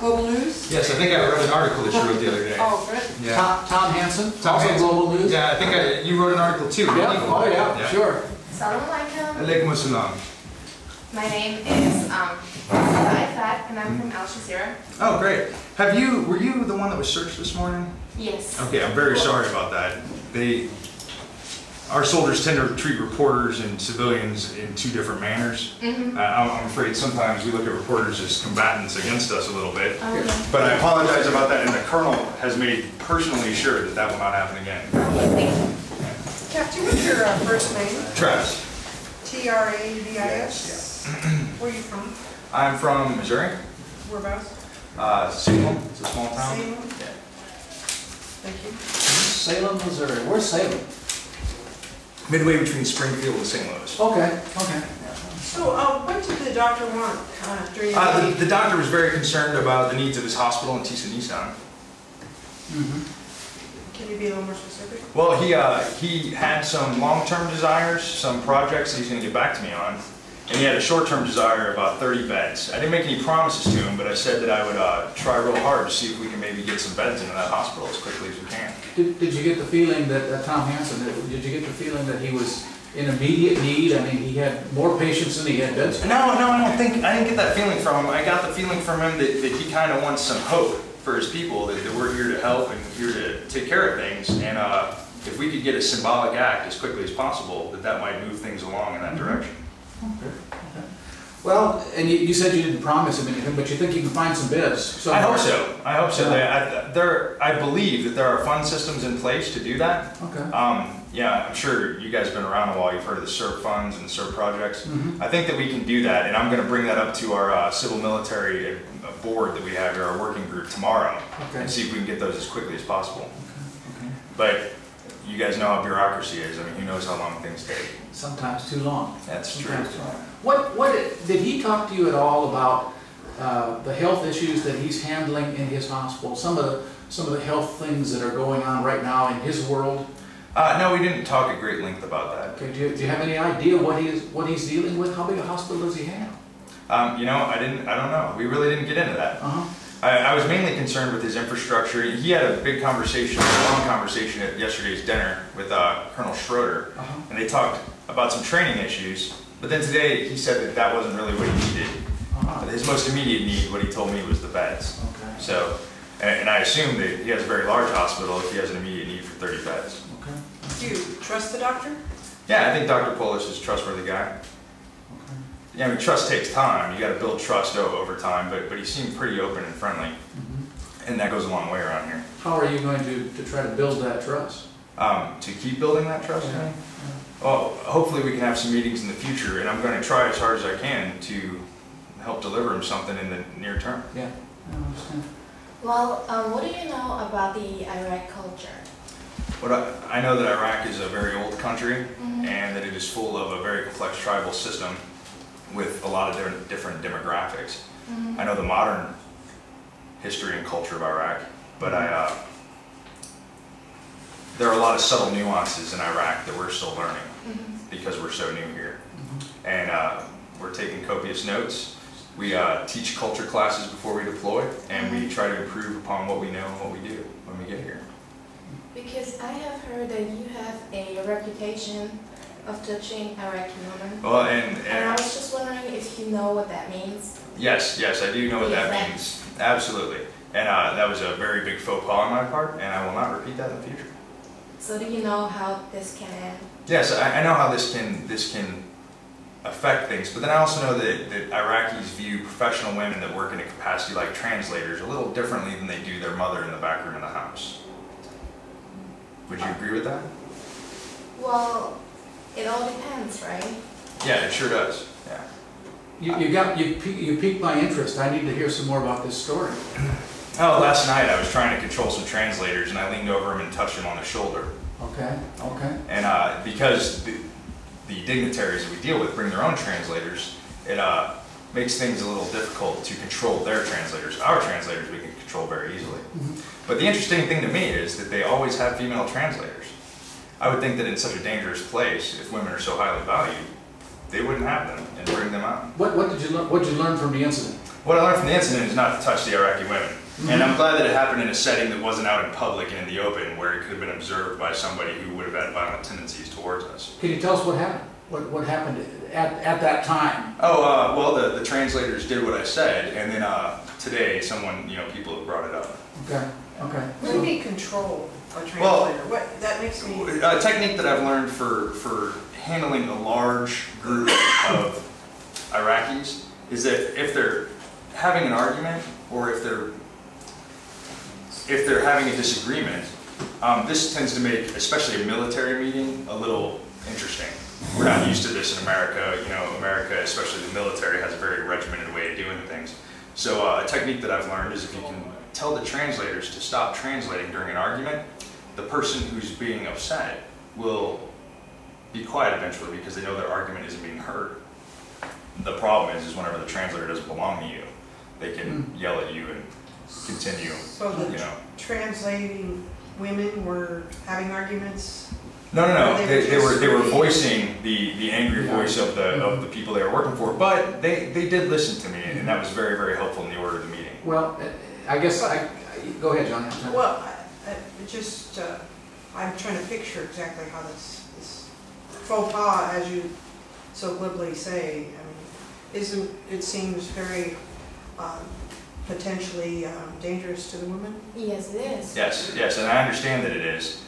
Global News? Yes, I think I read an article that you wrote the other day. Oh, good. Yeah. Tom Hansen, Tom also Hansen. Global News. Yeah, I think you wrote an article too. Yeah. Oh yeah, sure. Assalamualaikum. Alaikum assalam. My name is Aifat, and I'm from Al Jazeera. Oh, great. Were you the one that was searched this morning? Yes. Okay, I'm very sorry about that. Our soldiers tend to treat reporters and civilians in two different manners. I'm afraid sometimes we look at reporters as combatants against us a little bit. Okay. But I apologize about that, and the Colonel has made personally sure that that will not happen again. Captain, what's your first name? Travis. Travis? Yes. Where are you from? I'm from Missouri. Whereabouts? Salem. It's a small town. Salem? Yeah. Thank you. Salem, Missouri. Where's Salem? Midway between Springfield and St. Louis. Okay. Okay. So, what did the doctor want during the The doctor was very concerned about the needs of his hospital in Tisa. Can you be a little more specific? Well, he had some long-term desires, some projects that he's going to get back to me on, and he had a short-term desire of about 30 beds. I didn't make any promises to him, but I said that I would try real hard to see if we can maybe get some beds into that hospital as quickly as we can. Did you get the feeling that Tom Hansen? Did you get the feeling that he was in immediate need? I mean, he had more patients than he had beds. No, I didn't get that feeling from him. I got the feeling from him that he kind of wants some hope for his people, that we're here to help and here to take care of things, and if we could get a symbolic act as quickly as possible, that might move things along in that direction. Okay. Well, and you said you didn't promise him anything, but you think you can find some beds. I hope so. I hope so. I believe that there are fund systems in place to do that. Okay. Yeah, I'm sure you guys have been around a while. You've heard of the SERP funds and the SERP projects. I think that we can do that, and I'm going to bring that up to our civil military board that we have here, our working group, tomorrow, and see if we can get those as quickly as possible. Okay. But you guys know how bureaucracy is. I mean, who knows how long things take. Sometimes too long. That's true. Sometimes too long. What did he talk to you at all about the health issues that he's handling in his hospital? Some of the health things that are going on right now in his world. No, we didn't talk at great length about that. Okay. Do you have any idea what he's dealing with? How big a hospital does he have? You know, I don't know. We really didn't get into that. I was mainly concerned with his infrastructure. He had a big conversation, a long conversation at yesterday's dinner with Colonel Schroeder, and they talked about some training issues. But then today he said that wasn't really what he needed. His most immediate need, what he told me, was the beds. Okay. So, and I assume that he has a very large hospital if he has an immediate need for 30 beds. Okay. Do you trust the doctor? Yeah, I think Dr. Polish is a trustworthy guy. Yeah, I mean, trust takes time. You got to build trust over time, but he seemed pretty open and friendly, and that goes a long way around here. How are you going to try to build that trust? To keep building that trust, well, hopefully we can have some meetings in the future, and I'm going to try as hard as I can to help deliver him something in the near term. Yeah, I understand. Well, what do you know about the Iraq culture? I know that Iraq is a very old country, and that it is full of a very complex tribal system with a lot of different demographics. I know the modern history and culture of Iraq, but there are a lot of subtle nuances in Iraq that we're still learning because we're so new here. And we're taking copious notes. We teach culture classes before we deploy, and we try to improve upon what we know and what we do when we get here. Because I have heard that you have a reputation of touching Iraqi women. Well, and I was just wondering if you know what that means. Yes, I do know what that means. Absolutely. And that was a very big faux pas on my part, and I will not repeat that in the future. So do you know how this can end? Yes, I know how this can affect things, but then I also know that Iraqis view professional women that work in a capacity like translators a little differently than they do their mother in the back room of the house. Would you agree with that? Well, it all depends, right? Yeah, it sure does. Yeah. You piqued my interest. I need to hear some more about this story. Oh, last night I was trying to control some translators, and I leaned over him and touched him on the shoulder. Okay. And because the dignitaries that we deal with bring their own translators, it makes things a little difficult to control their translators. Our translators we can control very easily. But the interesting thing to me is that they always have female translators. I would think that in such a dangerous place, if women are so highly valued, they wouldn't have them and bring them out. What did you learn from the incident? What I learned from the incident is not to touch the Iraqi women. And I'm glad that it happened in a setting that wasn't out in public and in the open, where it could have been observed by somebody who would have had violent tendencies towards us. Can you tell us what happened? What happened at that time? Oh, well, the translators did what I said, and then today, someone, people have brought it up. Okay. What do you control a translator? That makes me... A technique that I've learned for handling a large group of Iraqis is that if they're having an argument, or if they're having a disagreement, this tends to make, especially a military meeting, a little interesting. We're not used to this in America. America, especially the military, has a very regimented way of doing things. So a technique that I've learned is if you can tell the translators to stop translating during an argument, the person who's being upset will be quiet eventually because they know their argument isn't being heard. The problem is whenever the translator doesn't belong to you, they can yell at you and continue. So the translating women were having arguments? No. They were voicing the angry voice of the people they were working for, but they did listen to me, and that was very, very helpful in the order of the meeting. Well, I guess go ahead, John. Well, I'm trying to picture exactly how this faux pas, as you so glibly say, it seems very potentially dangerous to the women? Yes, it is. Yes, and I understand that it is.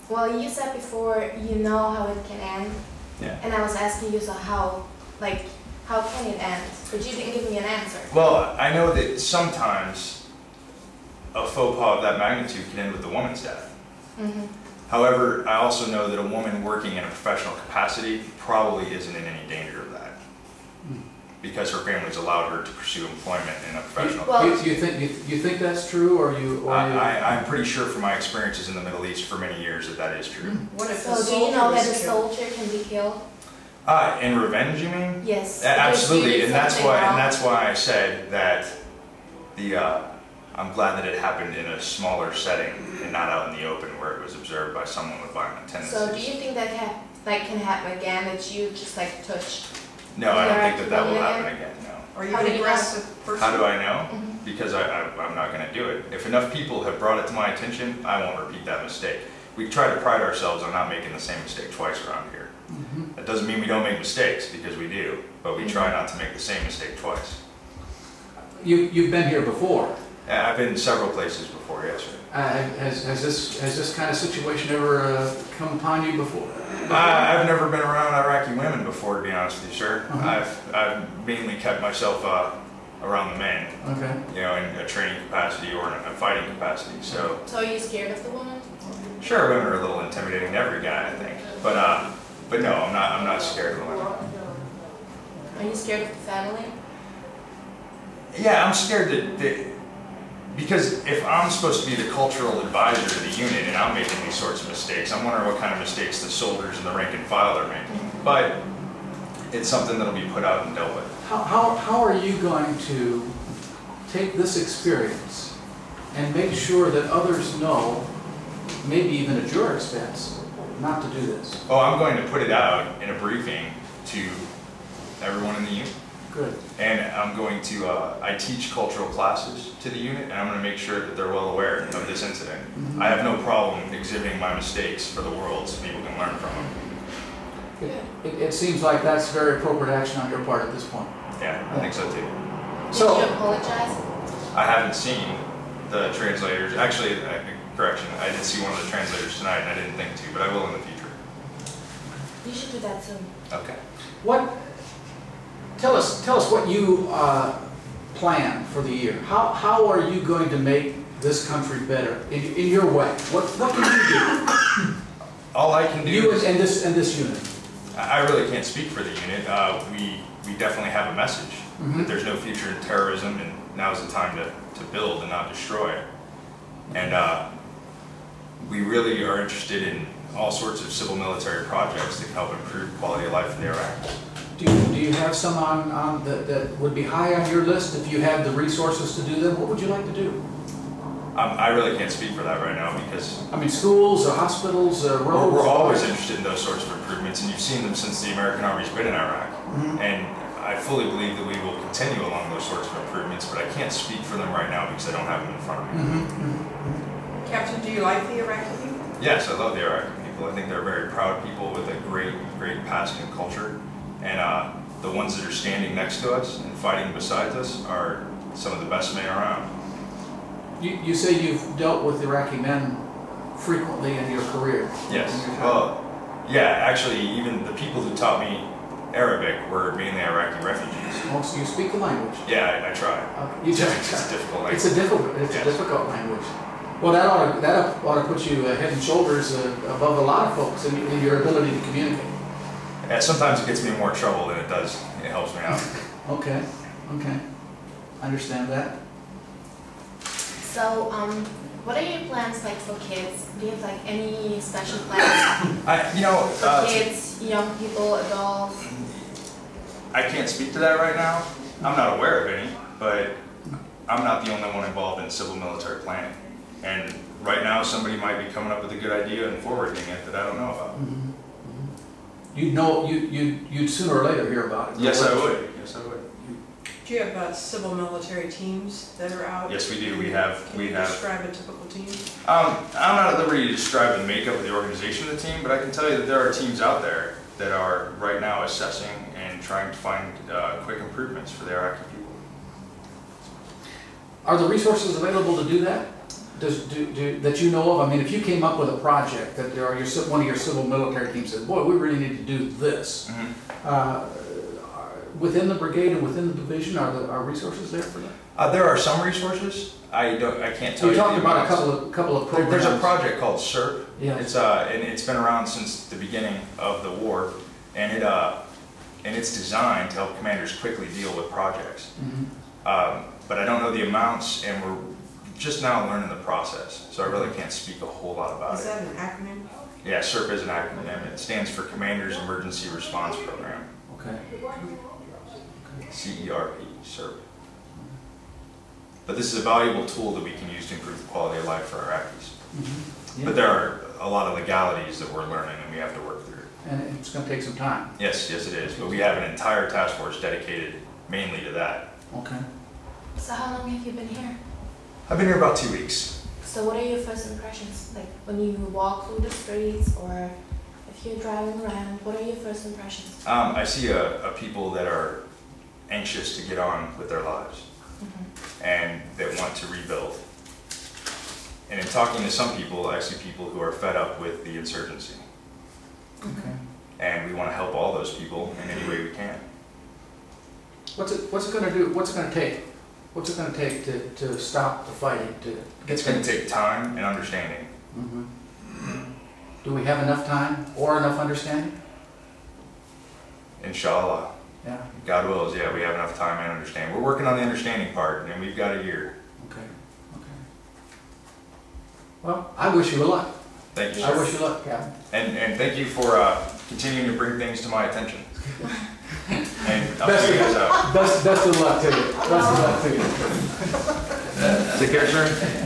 Well, you said before you know how it can end. Yeah. And I was asking you, so how can it end? But you didn't give me an answer. Well, I know that sometimes a faux pas of that magnitude can end with the woman's death. Mm-hmm. However, I also know that a woman working in a professional capacity probably isn't in any danger of that, because her family's allowed her to pursue employment in a professional capacity. You think that's true, or you? I'm pretty sure from my experiences in the Middle East for many years that is true. What if so do you know that a soldier can be killed? In revenge, you mean? Yes. Absolutely, and that's why I said that I'm glad that it happened in a smaller setting and not out in the open where it was observed by someone with violent tendencies. So do you think that can happen again, that you just touch? No, I don't think that will happen again, no. Are you an aggressive person? How do I know? Mm-hmm. Because I'm not going to do it. If enough people have brought it to my attention, I won't repeat that mistake. We try to pride ourselves on not making the same mistake twice around here. Mm-hmm. That doesn't mean we don't make mistakes, because we do, but we try not to make the same mistake twice. You've been here before. I've been in several places before, yes, sir. Has this kind of situation ever come upon you before? I've never been around Iraqi women before, to be honest with you, sir. I've mainly kept myself around the men. Okay. In a training capacity or in a fighting capacity. So are you scared of the woman? Sure, women are a little intimidating to every guy, I think. But no, I'm not scared of women. Are you scared of the family? Yeah, I'm scared that because if I'm supposed to be the cultural advisor to the unit and I'm making these sorts of mistakes, I'm wondering what kind of mistakes the soldiers and the rank and file are making. But it's something that'll be put out and dealt with. How are you going to take this experience and make sure that others know, maybe even at your expense, not to do this? Oh, I'm going to put it out in a briefing to everyone in the unit. Good. And I'm going to, I teach cultural classes to the unit, and I'm going to make sure that they're well aware of this incident. Mm-hmm. I have no problem exhibiting my mistakes for the world so people can learn from them. It seems like that's very appropriate action on your part at this point. Yeah, I think so too. So, did you apologize? I haven't seen the translators. Actually, correction, I did see one of the translators tonight, and I didn't think to, but I will in the future. You should do that soon. Okay. Tell us what you plan for the year. How are you going to make this country better in your way? What can you do? All I can do You is, and this unit. I really can't speak for the unit. We definitely have a message that there's no future in terrorism, and now's the time to build and not destroy. And we really are interested in all sorts of civil military projects that can help improve quality of life in the Iraqis. Do you have some on that would be high on your list if you had the resources to do them? What would you like to do? I really can't speak for that right now because I mean, schools or hospitals, roads? we're always interested in those sorts of improvements, and you've seen them since the American Army's been in Iraq. And I fully believe that we will continue along those sorts of improvements, but I can't speak for them right now because I don't have them in front of me. Captain, do you like the Iraqi people? Yes, I love the Iraqi people. I think they're very proud people with a great passion and culture. And the ones that are standing next to us and fighting beside us are some of the best men around. You say you've dealt with Iraqi men frequently in your career? Yes. Well, yeah, actually, even the people who taught me Arabic were mainly Iraqi refugees. Oh, so you speak the language? Yeah, I try. You try. It's a difficult language. It's a difficult language. Well, that ought to put you head and shoulders above a lot of folks in your ability to communicate. Yeah, sometimes it gets me in more trouble than it does. It helps me out. Okay. I understand that. So, what are your plans like for kids? Do you have like any special plans for kids, young people, adults? I can't speak to that right now. I'm not aware of any, but I'm not the only one involved in civil military planning. And right now, somebody might be coming up with a good idea and forwarding it that I don't know about. You'd sooner or later hear about it. Yes, I would. Yes, I would. Do you have civil military teams that are out? Yes, we do. Can you describe a typical team? I'm not at liberty to describe the makeup of the organization of the team, but I can tell you that there are teams out there that are right now assessing and trying to find quick improvements for the Iraqi people. Are the resources available to do that? That you know of? I mean, if you came up with a project that one of your civil military teams said, boy, we really need to do this. Within the brigade and within the division, are resources there for that? There are some resources. I can't tell you. You talked about amounts. a couple of programs. There's a project called SERP. Yeah. It's been around since the beginning of the war, and it's designed to help commanders quickly deal with projects. But I don't know the amounts, and we're just now learning the process, so I really can't speak a whole lot about it. Is that an acronym? Yeah, SERP is an acronym. It stands for Commander's Emergency Response Program. Okay. CERP, SERP. But this is a valuable tool that we can use to improve the quality of life for Iraqis. Yeah. But there are a lot of legalities that we're learning and we have to work through. And it's going to take some time. Yes, it is. But we have an entire task force dedicated mainly to that. Okay. So how long have you been here? I've been here about 2 weeks. So what are your first impressions? Like when you walk through the streets or if you're driving around, what are your first impressions? I see a people that are anxious to get on with their lives and that want to rebuild. And in talking to some people, I see people who are fed up with the insurgency. Okay. And we want to help all those people in any way we can. What's it going to do? What's it going to take? What's it going to take to stop the fighting? It's going to take time and understanding. Do we have enough time or enough understanding? Inshallah. Yeah. God wills, yeah, we have enough time and understanding. We're working on the understanding part, and we've got a year. Okay. Well, I wish you luck. Thank you, I sir. wish you luck, Captain. And thank you for continuing to bring things to my attention. And I'll see you guys out. Best of luck to you. Best of luck to you. Take care, sir.